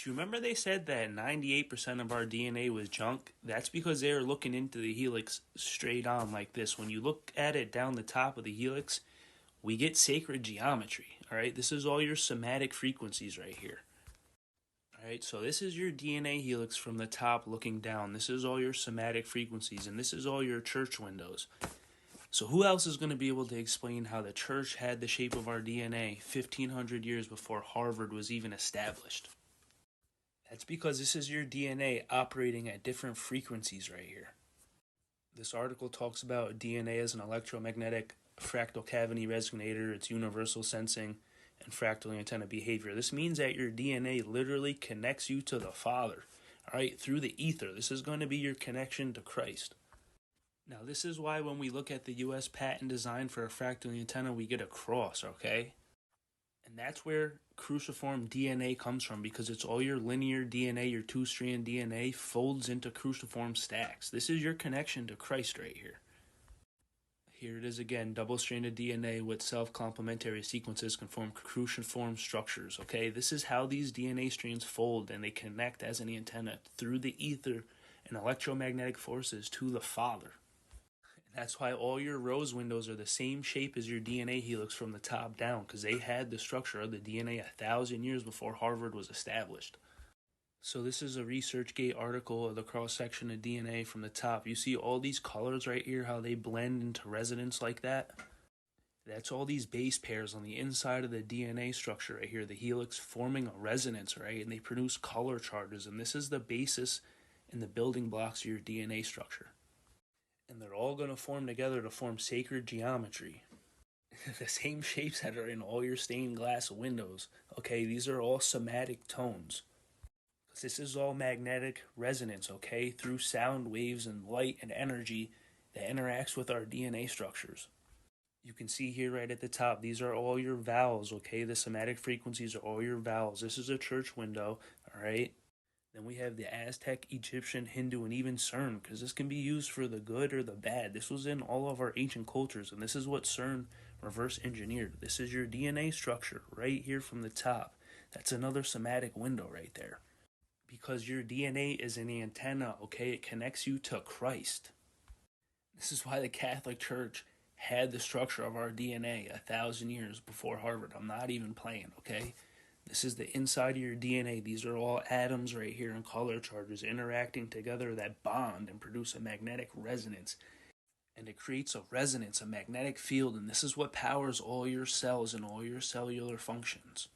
Do you remember they said that 98% of our DNA was junk? That's because they were looking into the helix straight on like this. When you look at it down the top of the helix, we get sacred geometry. All right, this is all your somatic frequencies right here. All right, so this is your DNA helix from the top looking down. This is all your somatic frequencies, and this is all your church windows. So who else is going to be able to explain how the church had the shape of our DNA 1,500 years before Harvard was even established? That's because this is your DNA operating at different frequencies right here. This article talks about DNA as an electromagnetic fractal cavity resonator, its universal sensing, and fractal antenna behavior. This means that your DNA literally connects you to the Father, all right, through the ether. This is going to be your connection to Christ. Now, this is why when we look at the U.S. patent design for a fractal antenna, we get a cross, okay? And that's where cruciform DNA comes from, because it's all your linear DNA, your two-strand DNA folds into cruciform stacks. This is your connection to Christ right here. Here it is again, double-stranded DNA with self-complementary sequences can form cruciform structures, okay? This is how these DNA strands fold and they connect as an antenna through the ether and electromagnetic forces to the Father. That's why all your rose windows are the same shape as your DNA helix from the top down, because they had the structure of the DNA 1,000 years before Harvard was established. So this is a ResearchGate article of the cross-section of DNA from the top. You see all these colors right here, how they blend into resonance like that? That's all these base pairs on the inside of the DNA structure right here, the helix forming a resonance, right? And they produce color charges, and this is the basis and the building blocks of your DNA structure. And they're all going to form together to form sacred geometry. The same shapes that are in all your stained glass windows. Okay, these are all somatic tones. This is all magnetic resonance, okay, through sound waves and light and energy that interacts with our DNA structures. You can see here right at the top, these are all your vowels, okay? The somatic frequencies are all your vowels. This is a church window, all right? Then we have the Aztec, Egyptian, Hindu, and even CERN, because this can be used for the good or the bad. This was in all of our ancient cultures, and this is what CERN reverse engineered. This is your DNA structure right here from the top. That's another somatic window right there. Because your DNA is an antenna, okay? It connects you to Christ. This is why the Catholic Church had the structure of our DNA 1,000 years before Harvard. I'm not even playing, okay? This is the inside of your DNA. These are all atoms right here and color charges interacting together that bond and produce a magnetic resonance. And it creates a resonance, a magnetic field, and this is what powers all your cells and all your cellular functions.